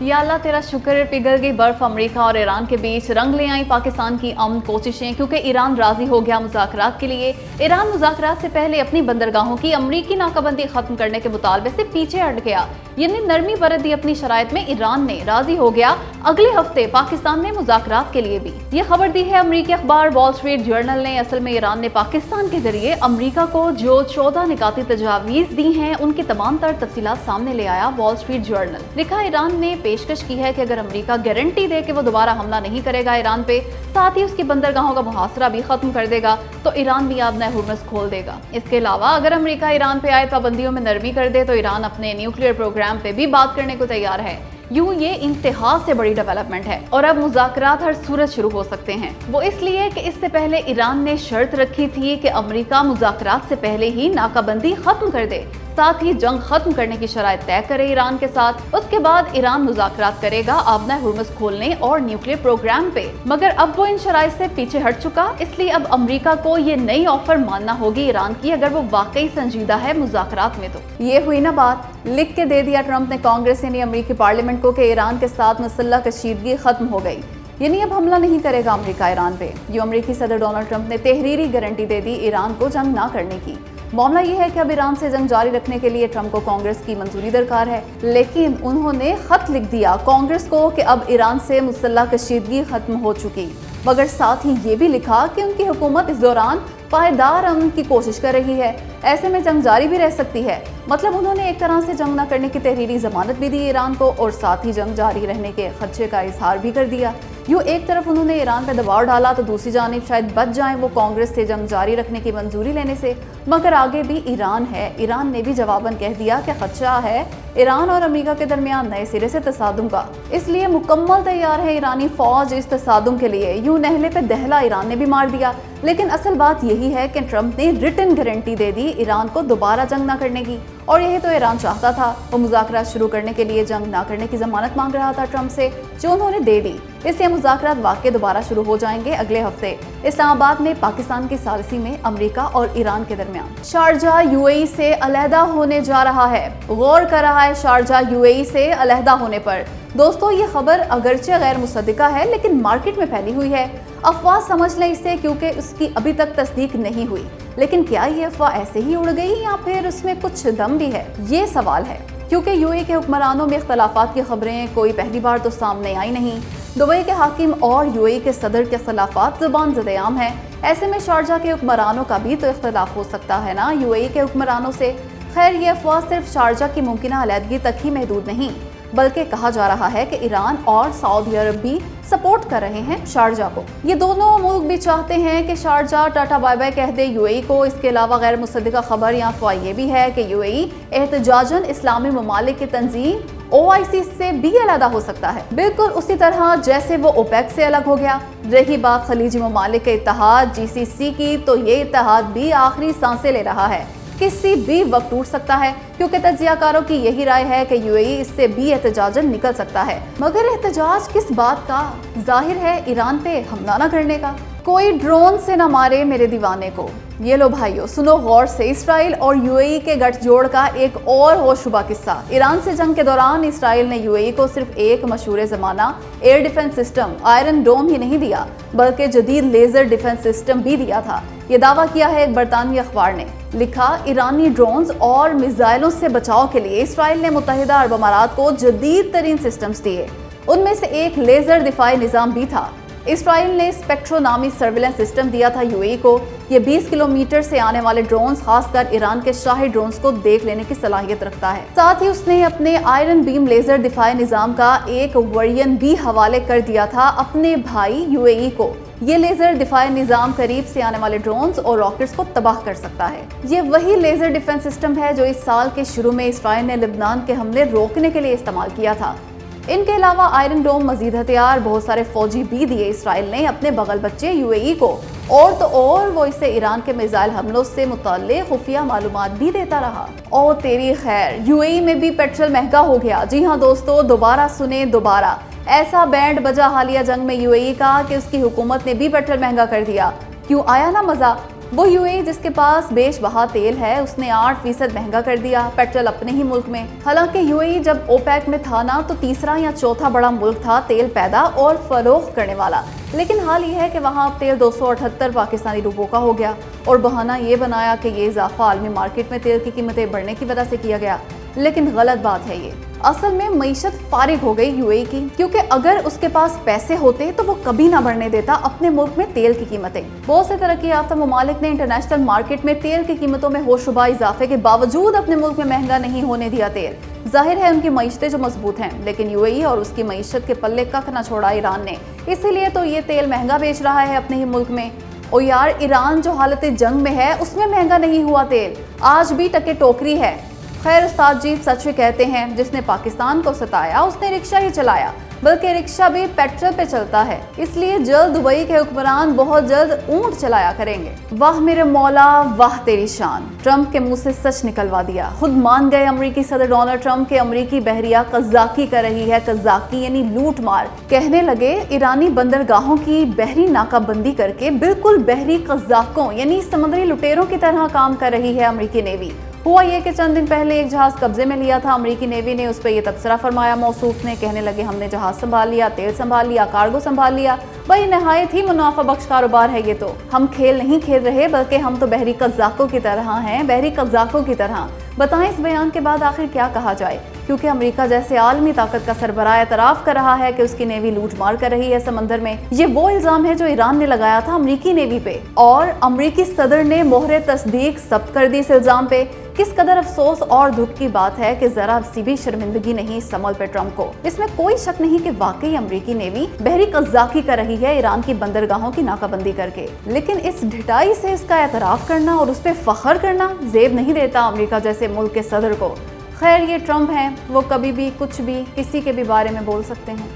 या अल्लाह तेरा शुक्र, पिघल गई बर्फ अमेरिका और ईरान के बीच, रंग ले आई पाकिस्तान की अमन कोशिशें, क्योंकि ईरान राजी हो गया मुज़ाकरात के लिए। ईरान मुज़ाकरात से पहले अपनी बंदरगाहों की अमरीकी नाकाबंदी खत्म करने के मुतालबे से पीछे हट गया, यानी नरमी बरत दी अपनी शराइत में। ईरान ने राजी हो गया अगले हफ्ते पाकिस्तान में मुज़ाकरात के लिए भी। ये खबर दी है अमरीकी अखबार वॉल स्ट्रीट जर्नल ने। असल में ईरान ने पाकिस्तान के जरिए अमरीका को जो 14 निकाती तजावीज़ दी हैं, उनकी तमाम तर तफसीलात सामने ले आया वॉल स्ट्रीट जर्नल। लिखा, ईरान ने पेशकश की है कि अगर अमेरिका गारंटी दे कि वो दोबारा हमला नहीं करेगा ईरान पे, साथ ही उसकी बंदरगाहों का मुहासरा भी खत्म कर देगा, तो ईरान भी अपना हुर्मुज़ खोल देगा। इसके अलावा अगर अमेरिका ईरान पे आए पाबंदियों में नरमी कर दे, तो ईरान अपने न्यूक्लियर प्रोग्राम पे भी बात करने को तैयार है। यूं ये इंतहा से बड़ी डेवलपमेंट है और अब मुज़ाकरात हर सूरत शुरू हो सकते हैं। वो इसलिए कि इससे पहले ईरान ने शर्त रखी थी कि अमेरिका मुज़ाकरात से पहले ही नाकाबंदी खत्म कर दे, साथ ही जंग खत्म करने की शराइत तय करे ईरान के साथ। उसके बाद ईरान मुज़ाकरात करेगा अपना हुर्मुज़ खोलने और न्यूक्लियर प्रोग्राम पे। मगर अब वो इन शराइत से पीछे हट चुका, इसलिए अब अमेरिका को ये नई ऑफर मानना होगी ईरान की, अगर वो वाकई संजीदा है मुज़ाकरात में। तो ये हुई ना बात, लिख के दे दिया ट्रंप ने कांग्रेस यानी अमेरिकी पार्लियामेंट को कि ईरान के साथ मुसल्लह कशीदगी खत्म हो गई, यानी अब हमला नहीं करेगा अमेरिका ईरान पे। यूं अमेरिकी सदर डोनाल्ड ट्रंप ने तहरीरी गारंटी दे दी ईरान को जंग ना करने की। मामला ये है कि अब ईरान से जंग जारी रखने के लिए ट्रंप को कांग्रेस की मंजूरी दरकार है, लेकिन उन्होंने खत लिख दिया कांग्रेस को कि अब ईरान से मुसल्लह कशीदगी खत्म हो चुकी, मगर साथ ही ये भी लिखा कि उनकी हुकूमत इस दौरान पायदार अमन की कोशिश कर रही है, ऐसे में जंग जारी भी रह सकती है। मतलब उन्होंने एक तरह से जंग न करने की तहरीरी जमानत भी दी ईरान को और साथ ही जंग जारी रहने के खदशे का इजहार भी कर दिया। यूँ एक तरफ उन्होंने ईरान पर दबाव डाला तो दूसरी जानिब शायद बच जाएं वो कांग्रेस से जंग जारी रखने की मंजूरी लेने से। मगर आगे भी ईरान है, ईरान ने भी जवाबन कह दिया कि खदशा है ईरान और अमेरिका के दरमियान नए सिरे से तसादुम का, इसलिए मुकम्मल तैयार है ईरानी फौज इस तसादुम के लिए। यूँ नहले पे दहला ईरान ने भी मार दिया। लेकिन असल बात यही है कि ट्रंप ने रिटन गारंटी दे दी ईरान को दोबारा जंग ना करने की, और यही तो ईरान चाहता था। वो मुज़ाकरात शुरू करने के लिए जंग ना करने की जमानत मांग रहा था ट्रंप से, जो उन्होंने दे दी। इसलिए मुज़ाकरात वाकई दोबारा शुरू हो जाएंगे अगले हफ्ते इस्लामाबाद में पाकिस्तान की सालिसी में अमेरिका और ईरान के दरमियान। शारजा यूएई से अलहदा होने जा रहा है। गौर कर रहा है शारजा यूएई से अलहदा होने पर। दोस्तों, ये खबर अगरचे गैर मुसद्दिका है, लेकिन मार्केट में फैली हुई है। अफवाह समझ लें इसे, क्योंकि उसकी अभी तक तस्दीक नहीं हुई। लेकिन क्या ये अफवाह ऐसे ही उड़ गई या फिर उसमें कुछ दम भी है, ये सवाल है। क्योंकि यूएई के हुक्मरानों में इख्तलाफात की खबरें कोई पहली बार तो सामने आई नहीं। दुबई के हाकिम और यूएई के सदर के इख्तलाफात ज़ुबान ज़द-ए-आम है। ऐसे में शारजा के हुक्मरानों का भी तो इख्तलाफ हो सकता है ना यूएई के हुक्मरानों से। खैर, ये अफवाह सिर्फ शारजा की मुमकिन अलहदगी तक ही महदूद नहीं, बल्कि कहा जा रहा है कि ईरान और सऊदी अरब भी सपोर्ट कर रहे हैं शारजा को। ये दोनों मुल्क भी चाहते हैं कि शारजा टाटा बाय बाय कह दे यूएई को। इसके अलावा गैर मुसद्दिका खबर या अफवाह ये भी है कि यूएई एहतजाजन इस्लामी ममालिक की तंजीम ओआईसी से भी अलग हो सकता है, बिल्कुल उसी तरह जैसे वो ओपेक से अलग हो गया। रही बात खलीजी ममालिक के इत्तेहाद जीसीसी की, तो ये इत्तेहाद भी आखिरी सांसें ले रहा है, किसी भी वक्त टूट सकता है, क्योंकि तज्जियाकारों की यही राय है कि यूएई इससे भी एहतजाजन निकल सकता है। मगर एहतजाज किस बात का? जाहिर है ईरान पे हमला न करने का। कोई ड्रोन से न मारे मेरे दीवाने को। ये लो भाइयों, सुनो गौर से। इसराइल और यूएई के गठजोड़ का एक और होशरुबा किस्सा। ईरान से जंग के दौरान इसराइल ने यूएई को सिर्फ एक मशहूर ज़माना एयर डिफेंस सिस्टम आयरन डोम ही नहीं दिया, बल्कि जदीद लेजर डिफेंस सिस्टम भी दिया था। ये दावा किया है एक बरतानवी अखबार ने। लिखा, ईरानी ड्रोन्स और मिसाइलों से बचाव के लिए इसराइल ने मुत्तहिदा अरब अमारात को जदीद तरीन सिस्टम्स दिए। उनमें से एक लेजर दिफाई निज़ाम भी था। इसराइल ने स्पेक्ट्रो नामी सर्विलेंस सिस्टम दिया था यूएई को। ये 20 किलोमीटर से आने वाले ड्रोन्स खासकर ईरान के शाही ड्रोन्स को देख लेने की सलाहियत रखता है। साथ ही उसने अपने आयरन बीम लेजर दिफाई निज़ाम का एक वेरिएंट भी हवाले कर दिया था अपने भाई यूएई को। ये लेजर दिफाई निज़ाम करीब से आने वाले ड्रोन्स और रॉकेट्स को तबाह कर सकता है। ये वही लेजर डिफेंस सिस्टम है जो इस साल के शुरू में इसराइल ने लिबनान के हमले रोकने के लिए इस्तेमाल किया था। इनके अलावा आयरन डोम, मजीद हथियार, बहुत सारे फौजी भी दिए इसराइल ने अपने बगल बच्चे यूएई को। और तो और वो इसे ईरान के मिसाइल हमलों से मुताल्लिक़ खुफिया मालूमात भी देता रहा। और तेरी खैर, यूएई में भी पेट्रोल महंगा हो गया। जी हाँ दोस्तों, दोबारा सुने, दोबारा ऐसा बैंड बजा हालिया जंग में यूएई का कि उसकी हुकूमत ने भी पेट्रोल महंगा कर दिया। क्यों आया ना मजा। वो यूएई जिसके पास बेशबहा तेल है, उसने 8% महंगा कर दिया पेट्रोल अपने ही मुल्क में। हालांकि यूएई जब ओपेक में था ना, तो तीसरा या चौथा बड़ा मुल्क था तेल पैदा और फरोख्त करने वाला। लेकिन हाल ये है कि वहाँ अब तेल 278 पाकिस्तानी रुपयों का हो गया और बहाना ये बनाया कि ये इजाफा आलमी मार्केट में तेल की कीमतें बढ़ने की वजह से किया गया। लेकिन गलत बात है ये। असल में मईशत फारिग हो गई यूएई की, क्योंकि अगर उसके पास पैसे होते तो वो कभी ना बढ़ने देता अपने मुल्क में तेल की कीमतें। बहुत से तरक्की याफ्ता ममालिक ने इंटरनेशनल मार्केट में तेल की कीमतों में होशरुबा इजाफे के बावजूद अपने मुल्क में महंगा नहीं होने दिया तेल। जाहिर है उनकी मईशतें जो मजबूत हैं, लेकिन यूएई और उसकी मईशत के पल्ले कख न छोड़ा ईरान ने, इसीलिए तो ये तेल महंगा बेच रहा है अपने ही मुल्क में। और यार, ईरान जो हालत जंग में है उसमें महंगा नहीं हुआ तेल, आज भी टके टोकरी है। खैर, उस्ताद जी सच कहते हैं, जिसने पाकिस्तान को सताया उसने रिक्शा ही चलाया, बल्कि रिक्शा भी पेट्रोल पे चलता है। इसलिए जल्द दुबई के हुक्मरान बहुत जल्द ऊंट चलाया करेंगे। वाह मेरे मौला, वाह तेरी शान। ट्रंप के मुंह से सच निकलवा दिया। खुद मान गए अमेरिकी सदर डोनाल्ड ट्रंप के अमेरिकी बहरिया कज़ाकी कर रही है। कज़ाकी यानी लूट मार। कहने लगे ईरानी बंदरगाहों की बहरी नाकाबंदी करके बिल्कुल बहरी कज़ाकों यानी समुद्री लुटेरों की तरह काम कर रही है अमेरिकी नेवी। हुआ ये कि चंद दिन पहले एक जहाज कब्जे में लिया था अमेरिकी नेवी ने, उस पर यह तबसरा फरमाया मौसूफ ने। कहने लगे हमने जहाज संभाल लिया, तेल संभाल लिया, कार्गो संभाल लिया। भाई नहायत ही मुनाफा बख्श कारोबार है ये तो। हम खेल नहीं खेल रहे, बल्कि हम तो बहरी कज़ाकों की तरह हैं, बहरी कज़ाकों की तरह। बताएं इस बयान के बाद आखिर क्या कहा जाए, क्योंकि अमेरिका जैसे आलमी ताकत का सरबराह एतराफ़ कर रहा है कि उसकी नेवी लूट मार कर रही है समंदर में। ये वो इल्जाम है जो ईरान ने लगाया था अमेरिकी नेवी पे, और अमेरिकी सदर ने मोहरे तस्दीक जब्त कर दी इस इल्जाम पे। किस कदर अफसोस और दुख की बात है कि जरा सी भी शर्मिंदगी नहीं इस अमल पे ट्रंप को। इसमें कोई शक नहीं कि वाकई अमेरिकी नेवी बहरी कज़ाकी कर रही है ईरान की बंदरगाहों की नाकाबंदी करके। लेकिन इस ढिठाई से इसका एतराफ़ करना और उस पर फख्र करना जेब नहीं देता अमेरिका जैसे मुल्क के सदर को। खैर, ये ट्रंप हैं, वो कभी भी कुछ भी किसी के भी बारे में बोल सकते हैं।